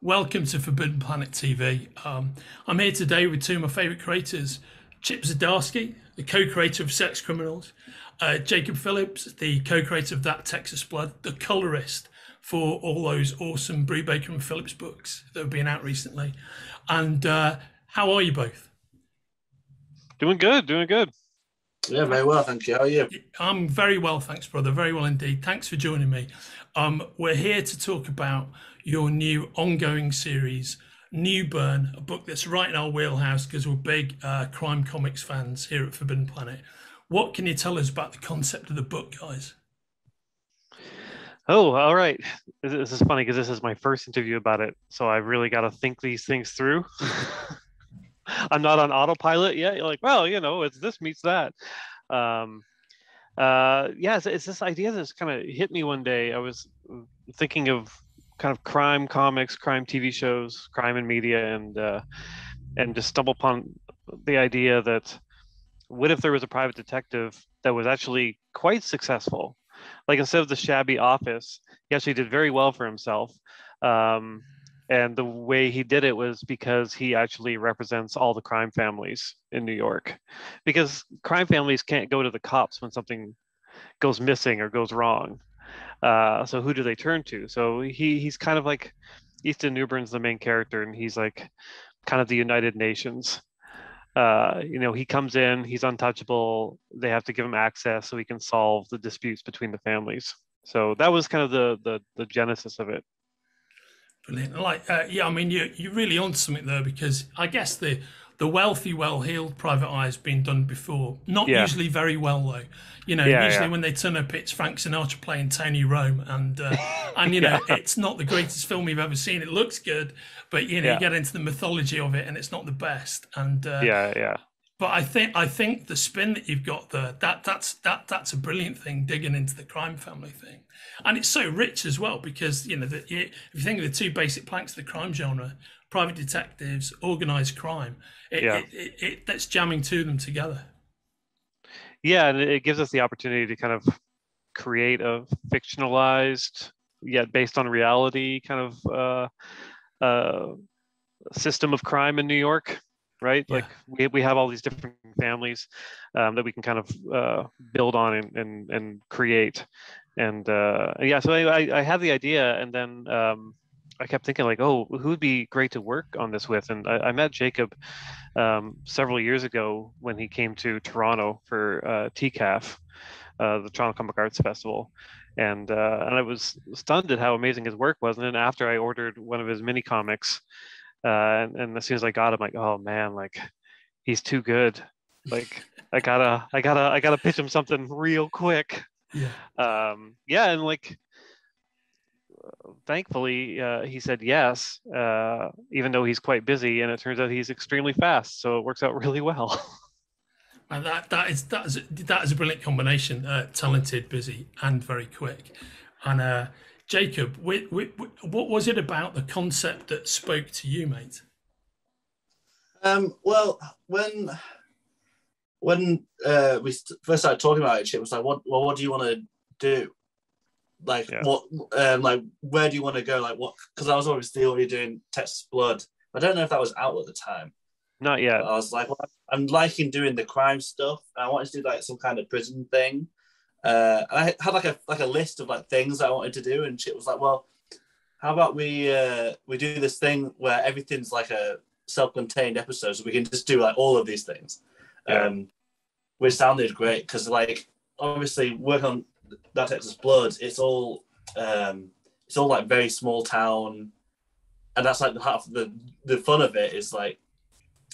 Welcome to Forbidden Planet TV. I'm here today with two of my favourite creators, Chip Zdarsky, the co-creator of Sex Criminals, Jacob Phillips, the co-creator of That Texas Blood, the colorist for all those awesome Brew Baker and Phillips books that have been out recently. And how are you both? Doing good, doing good. Yeah, very well, thank you. How are you? I'm very well, thanks, brother. Very well indeed. Thanks for joining me. We're here to talk about your new ongoing series, Newburn, a book that's right in our wheelhouse because we're big crime comics fans here at Forbidden Planet. What can you tell us about the concept of the book, guys? Oh, all right. This is funny because this is my first interview about it, so I really got to think these things through. I'm not on autopilot yet. You're like, well, it's this meets that. Um, yeah, it's this idea that's kind of hit me one day. I was thinking of kind of crime comics, crime TV shows, crime in media, and just stumbled upon the idea that what if there was a private detective that was actually quite successful? Like instead of the shabby office, he actually did very well for himself. Um, and the way he did it was because he actually represents all the crime families in New York. Because crime families can't go to the cops when something goes missing or goes wrong. So who do they turn to? So he's kind of like Easton Newburn's the main character, and he's like kind of the United Nations. He comes in, he's untouchable. They have to give him access so he can solve the disputes between the families. So that was kind of the genesis of it. Brilliant. Yeah, I mean, you're really onto something there because I guess the wealthy, well-heeled private eye has been done before. Not Yeah, usually very well though. Usually yeah, when they turn up, it's Frank Sinatra playing Tony Rome, and yeah, it's not the greatest film you've ever seen. It looks good, but you yeah, get into the mythology of it, and it's not the best. And yeah, yeah, but I think the spin that you've got there, that's a brilliant thing, digging into the crime family thing, and it's so rich as well because if you think of the two basic planks of the crime genre, private detectives, organized crime, yeah, that's jamming to them together. yeah. And it gives us the opportunity to kind of create a fictionalized yet based on reality kind of uh, system of crime in New York, right? Yeah. Like we have all these different families that we can kind of build on and create. And yeah, so I had the idea, and then I kept thinking like, oh, who would be great to work on this with? And I met Jacob several years ago when he came to Toronto for TCAF, the Toronto Comic Arts Festival. And I was stunned at how amazing his work was. And then after I ordered one of his mini comics, and as soon as I got him, like, oh man, like he's too good. Like I gotta pitch him something real quick. Yeah. Yeah, and like thankfully he said yes, even though he's quite busy, and it turns out he's extremely fast, so it works out really well. And that is a brilliant combination. Talented, busy, and very quick. And Jacob, what was it about the concept that spoke to you, mate? Well, when we first started talking about it, it was like, what do you want to do? Like, Yeah, like, where do you want to go? Like, what? Because I was obviously already doing Texas Blood. I don't know if that was out at the time, not but yet. I was like, well, I'm liking doing the crime stuff. And I wanted to do like some kind of prison thing. And I had like a list of like things that I wanted to do, and shit was like, well, how about we do this thing where everything's like a self-contained episode, so we can just do like all of these things, Yeah, which sounded great because like obviously work on that Texas Blood, it's all like very small town, and that's like half the fun of it is like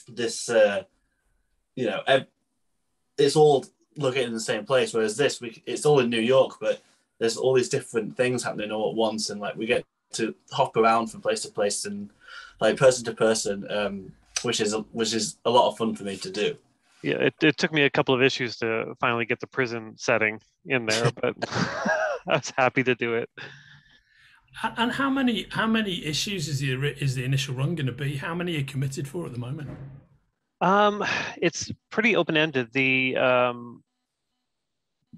this, you know, it's all located in the same place. Whereas it's all in New York, but there's all these different things happening all at once, and like we get to hop around from place to place and like person to person, which is a lot of fun for me to do. yeah. It took me a couple of issues to finally get the prison setting in there, but I was happy to do it. And how many issues is the initial run going to be? How many are committed for at the moment? Um, it's pretty open-ended. The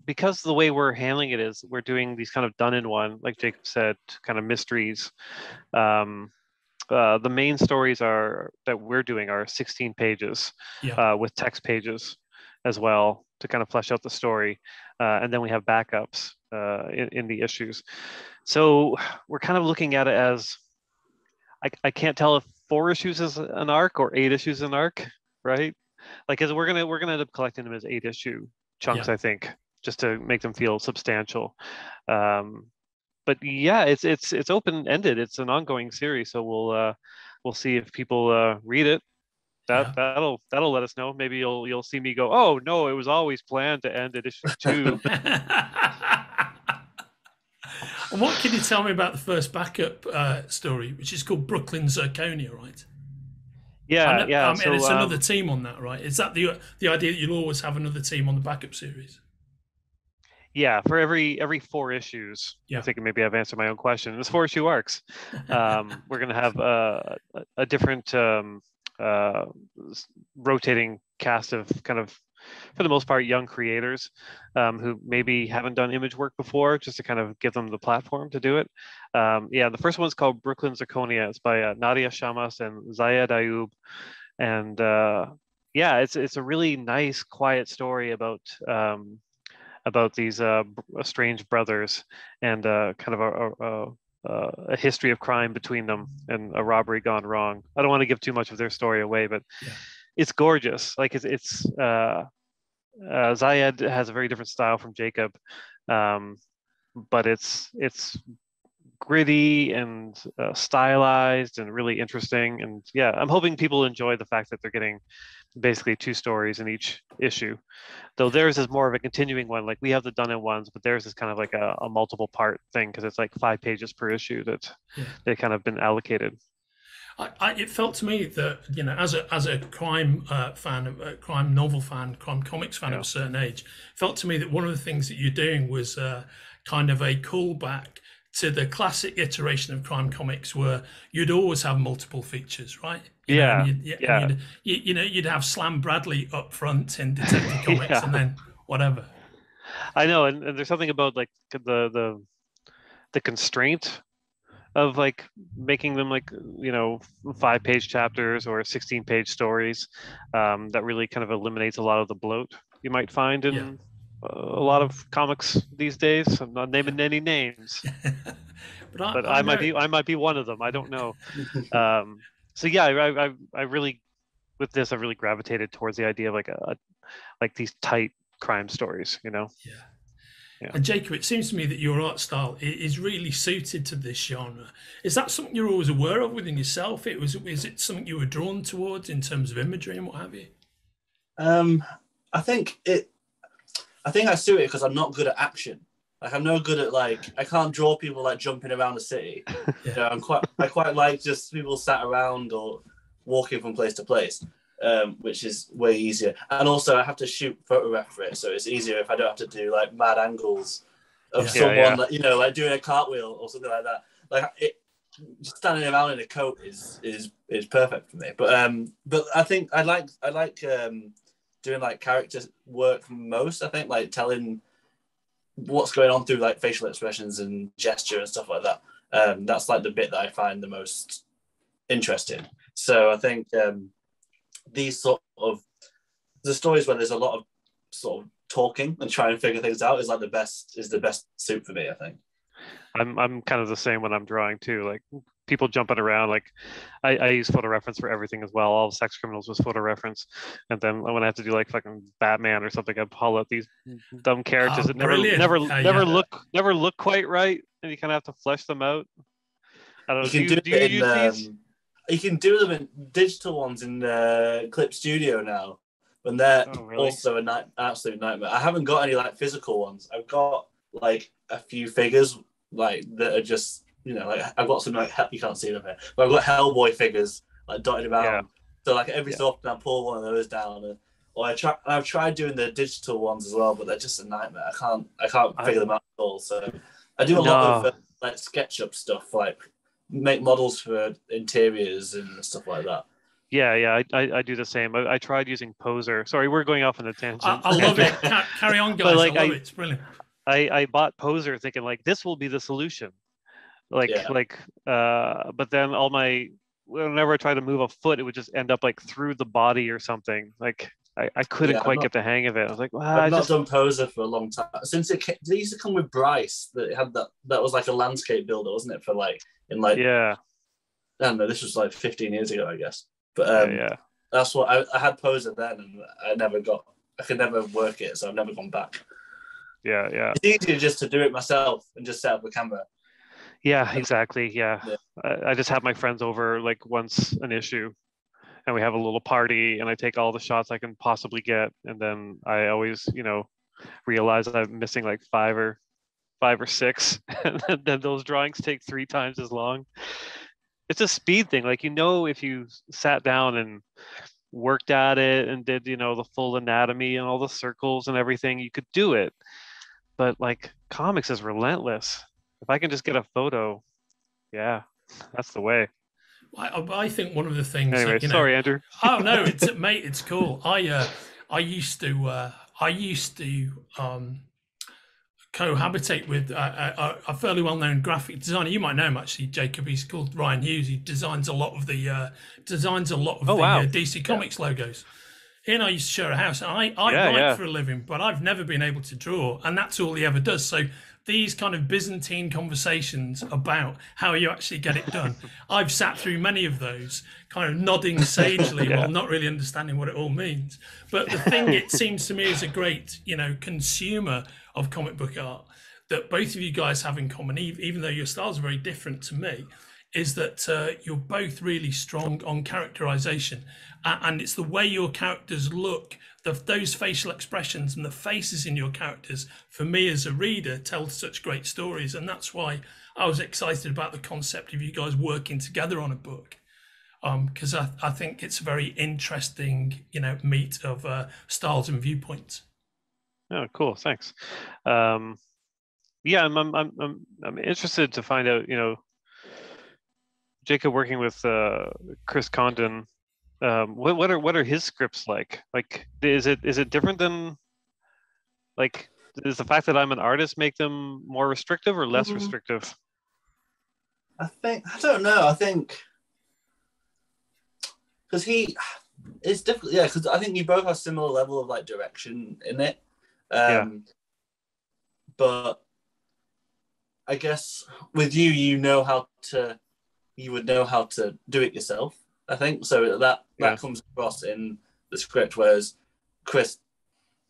Because the way we're handling it is we're doing these kind of done in one, like Jacob said, kind of mysteries. Um, the main stories that we're doing are 16 pages with text pages as well to kind of flesh out the story. And then we have backups in the issues. So we're kind of looking at it as, I can't tell if 4 issues is an arc or 8 issues an arc, right? Like, cause we're gonna end up collecting them as 8 issue chunks, I think, just to make them feel substantial. But yeah, it's open ended. It's an ongoing series, so we'll see if people read it. That'll let us know. Maybe you'll see me go, oh no, it was always planned to end at issue 2. And what can you tell me about the first backup story, which is called Brooklyn Zirconia, right? Yeah. I mean, it's another team on that, right? Is that the idea that you'll always have another team on the backup series? Yeah, for every 4 issues. I think maybe I've answered my own question. It's 4 issue arcs. We're gonna have a different rotating cast of kind of, for the most part, young creators who maybe haven't done image work before, just to kind of give them the platform to do it. The first one's called Brooklyn Zirconia. It's by Nadia Shamas and Zayed Ayub, and it's a really nice, quiet story about these estranged brothers and kind of a history of crime between them and a robbery gone wrong. I don't want to give too much of their story away, but it's gorgeous. Like it's Zayed has a very different style from Jacob, but it's gritty and stylized and really interesting. And I'm hoping people enjoy the fact that they're getting basically 2 stories in each issue, though theirs is more of a continuing one. Like we have the done in ones, but theirs is kind of like a multiple part thing, because it's like 5 pages per issue that they kind of been allocated. It felt to me that, you know, as a crime fan, a crime novel fan, crime comics fan of a certain age, it felt to me that one of the things that you're doing was kind of a callback to the classic iteration of crime comics, where you'd always have multiple features, right? You'd have Slam Bradley up front in Detective Comics, and then whatever. I know, and there's something about like the constraint of like making them like 5-page chapters or 16-page stories that really kind of eliminates a lot of the bloat you might find in a lot of comics these days. I'm not naming any names, but I might be one of them. I don't know. I really, with this, I really gravitated towards the idea of like these tight crime stories, Yeah. And Jacob, it seems to me that your art style is really suited to this genre. Is that something you're always aware of within yourself? Is it something you were drawn towards in terms of imagery and what have you? I think I suit it because I'm not good at action. Like I'm no good at I can't draw people like jumping around the city. I quite like just people sat around or walking from place to place, which is way easier. And also I have to shoot photograph for it, so it's easier if I don't have to do like mad angles of someone like doing a cartwheel or something like that. Like just standing around in a coat is perfect for me. But I think I like doing like character work most. I think like telling what's going on through like facial expressions and gesture and stuff like that. That's like the bit that I find the most interesting. So I think these sort of the stories where there's a lot of sort of talking and trying to figure things out is the best suit for me, I think. I'm kind of the same when I'm drawing too. Like people jumping around. Like I use photo reference for everything as well. All Sex Criminals was photo reference, and then when I have to do like fucking Batman or something, I pull out these dumb characters that never look quite right, and you kind of have to flesh them out. I don't know. Do you use these? You can do them in digital ones in Clip Studio now, and they're also an absolute nightmare. I haven't got any like physical ones. I've got like a few figures like that are just like I've got some like you can't see them here, but I've got Hellboy figures like dotted around. Yeah. So like every so often I pull one of those down, or I've tried doing the digital ones as well, but they're just a nightmare. I can't figure them out at all. So I do a lot of like SketchUp stuff, like make models for interiors and stuff like that. Yeah, I do the same. I tried using Poser. Sorry, we're going off on a tangent. I love it. Carry on, guys. Like, I love it. It's brilliant. I bought Poser thinking like this will be the solution. But then all my whenever I tried to move a foot, it would just end up like through the body or something. Like I couldn't Yeah, quite get the hang of it. I was like, well, I've not done Poser for a long time. Since it used to come with Bryce, that it had that was like a landscape builder, wasn't it? For like in like yeah, I don't know, this was like 15 years ago, I guess. But yeah. that's what I had Poser then, and I could never work it, so I've never gone back. Yeah. It's easier just to do it myself and just set up the camera. Yeah, exactly. Yeah. I just have my friends over like once an issue, and we have a little party, and I take all the shots I can possibly get, and then I always, realize I'm missing like five or six, and then those drawings take 3 times as long. It's a speed thing. Like, if you sat down and worked at it and did, the full anatomy and all the circles and everything, you could do it. But like comics is relentless. If I can just get a photo, yeah, that's the way. I think one of the things. Anyway, sorry, Andrew. Oh no, mate, it's cool. I used to cohabitate with a fairly well-known graphic designer. You might know him actually, Jacob. He's called Ryan Hughes. He designs a lot of the DC Comics logos. He and I used to share a house. I write for a living, but I've never been able to draw, and that's all he ever does. So these kind of Byzantine conversations about how you actually get it done, I've sat through many of those, kind of nodding sagely while not really understanding what it all means. But the thing it seems to me as a great, consumer of comic book art that both of you guys have in common, even though your styles are very different to me, is that you're both really strong on characterization. And it's the way your characters look, those facial expressions and the faces in your characters, for me as a reader, tell such great stories. And that's why I was excited about the concept of you guys working together on a book. Because I think it's a very interesting, meet of styles and viewpoints. Oh, cool. Thanks. I'm interested to find out, Jacob working with Chris Condon. What are his scripts like? Like, is it different than, like, does the fact that I'm an artist make them more restrictive or less restrictive? I don't know. I think because it's difficult. Yeah, because I think you both have similar level of like direction in it. But I guess with you, you would know how to do it yourself. I think so. That comes across in the script, whereas Chris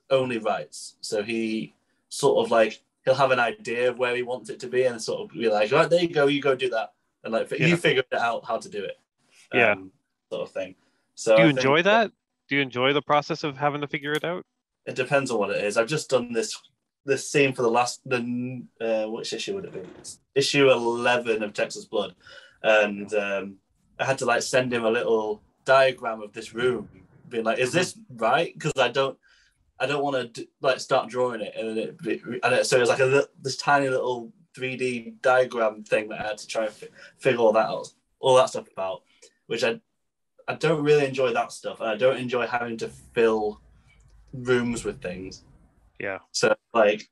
only writes. So he sort of like he'll have an idea of where he wants it to be, and sort of be like, right, there you go do that, and like you figured it out how to do it. Sort of thing. So do you enjoy that? Do you enjoy the process of having to figure it out? It depends on what it is. I've just done this scene for which issue would it be? Issue 11 of Texas Blood, and I had to like send him a little diagram of this room, being like, "Is this right?" Because I don't want to like start drawing it, and so it was like this tiny little 3D diagram thing that I had to try and figure all that stuff out, which I don't really enjoy that stuff, and I don't enjoy having to fill rooms with things. Yeah. So like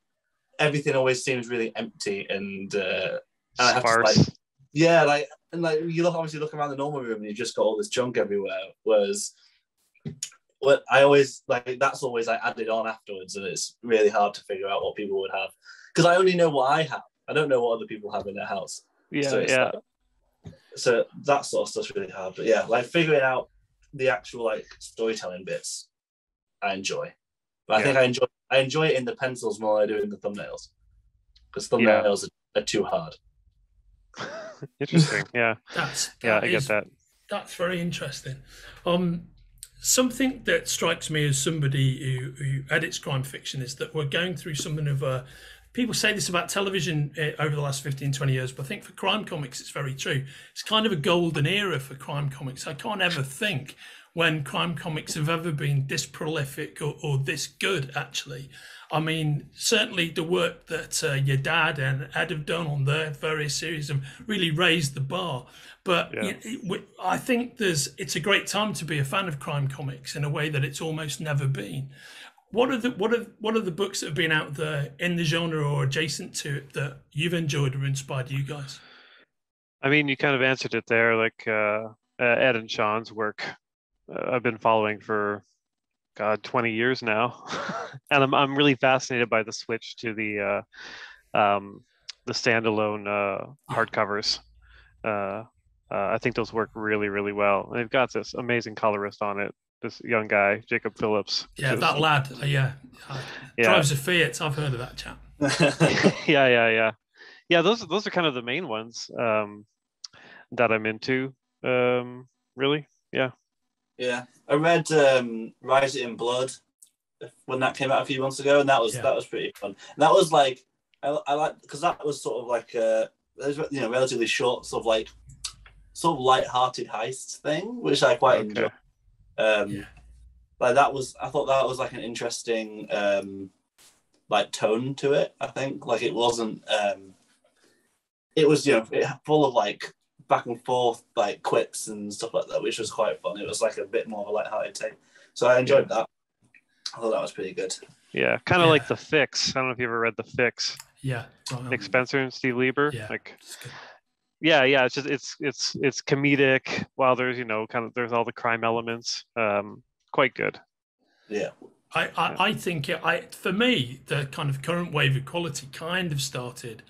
everything always seems really empty and I have sparse. to you look around the normal room and you've just got all this junk everywhere. Whereas what I always like, that's always like added on afterwards, and it's really hard to figure out what people would have because I only know what I have. I don't know what other people have in their house. So that sort of stuff's really hard. But yeah, like figuring out the actual like storytelling bits, I enjoy. But I think I enjoy it in the pencils more than I do in the thumbnails, because thumbnails are too hard. Interesting. Yeah. I get that. That's very interesting. Something that strikes me as somebody who edits crime fiction is that we're going through something of a. People say this about television over the last 15, 20 years, but I think for crime comics, it's very true. It's kind of a golden era for crime comics. I can't ever think when crime comics have ever been this prolific or this good, actually. I mean, certainly the work that your dad and Ed have done on their various series have really raised the bar. But I think it's a great time to be a fan of crime comics in a way that it's almost never been. What are the books that have been out there in the genre or adjacent to it that you've enjoyed or inspired you guys? I mean, you kind of answered it there. Like Ed and Sean's work. I've been following for 20 years now, and I'm really fascinated by the switch to the standalone hardcovers. I think those work really, really well. And they've got this amazing colorist on it, this young guy, Jacob Phillips. Yeah, that lad. Drives a Fiat. I've heard of that chap. Yeah. Those are kind of the main ones that I'm into. Really, yeah. Yeah, I read Riveting Blood when that came out a few months ago, and that was pretty fun. And that was like I like because that was sort of like relatively short, sort of light-hearted heist thing, which I quite enjoyed. Like I thought that was like an interesting like tone to it. I think like it wasn't. It was full of like back and forth like quips and stuff like that, which was quite fun. It was like a bit more of a light-hearted take, so I enjoyed that. I thought that was pretty good. Yeah, kind of like The Fix. I don't know if you ever read The Fix. Yeah, Nick Spencer and Steve Lieber. Yeah, it's just it's comedic while there's there's all the crime elements. Quite good. Yeah. I think for me the kind of current wave of quality kind of started.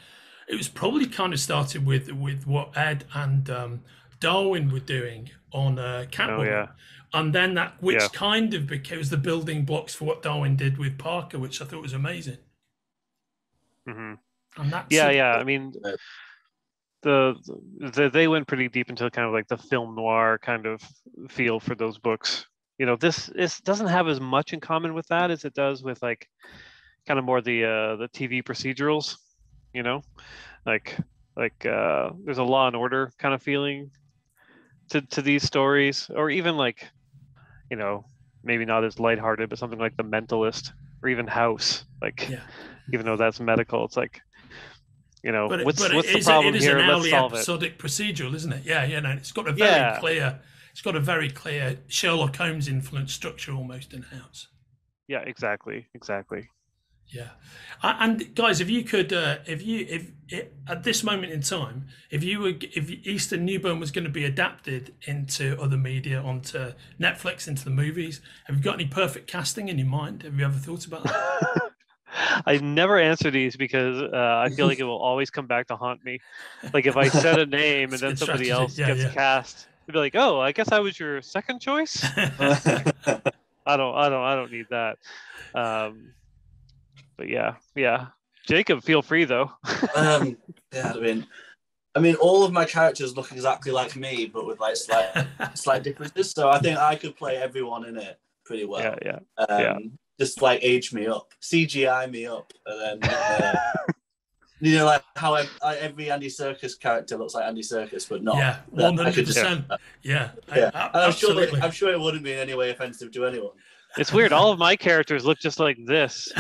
It was probably kind of started with what Ed and Darwin were doing on Catwoman. Oh, yeah. And then that, which kind of became the building blocks for what Darwin did with Parker, which I thought was amazing. Mm-hmm. And that's I mean, they went pretty deep into kind of like the film noir kind of feel for those books. This doesn't have as much in common with that as it does with like kind of more the TV procedurals. Like there's a Law and Order kind of feeling to these stories, or even like maybe not as lighthearted, but something like The Mentalist or even House. Like even though that's medical, it's like what's the problem here? Let's solve it. Episodic procedural, isn't it? Yeah, it's got a very clear. It's got a very clear Sherlock Holmes influence structure almost in House. Yeah, exactly. Yeah, and guys, if you could, if at this moment in time, if Easton Newburn was going to be adapted into other media, onto Netflix, into the movies, have you got any perfect casting in your mind? Have you ever thought about that? I never answer these because I feel like it will always come back to haunt me. Like if I said a name and then somebody else gets cast, it'd be like, oh, I guess I was your second choice. I don't need that. But yeah. Jacob, feel free though. I mean, all of my characters look exactly like me, but with like slight differences. So I think I could play everyone in it pretty well. Yeah. Just like age me up, CGI me up, and then like how every Andy Serkis character looks like Andy Serkis, but not. Yeah, 100%. Yeah. I'm sure it wouldn't be in any way offensive to anyone. It's weird. All of my characters look just like this.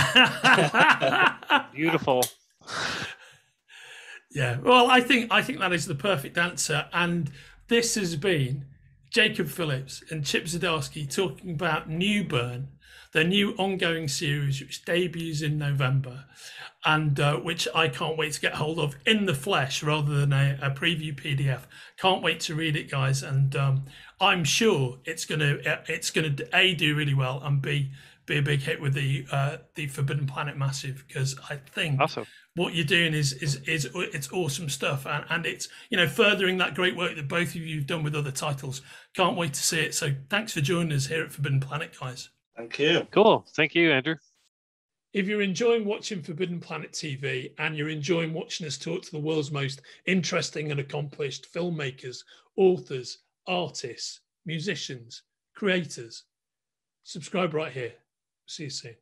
Beautiful. Yeah. Well, I think that is the perfect answer. And this has been Jacob Phillips and Chip Zdarsky talking about Newburn, their new ongoing series, which debuts in November, and which I can't wait to get hold of in the flesh rather than a preview PDF. Can't wait to read it, guys. And I'm sure it's gonna A, do really well, and B, be a big hit with the Forbidden Planet Massive, because I think what you're doing is it's awesome stuff, and it's furthering that great work that both of you have done with other titles. Can't wait to see it. So thanks for joining us here at Forbidden Planet, guys. Thank you. Cool. Thank you, Andrew. If you're enjoying watching Forbidden Planet TV and you're enjoying watching us talk to the world's most interesting and accomplished filmmakers, authors, artists, musicians, creators, subscribe right here. See you soon.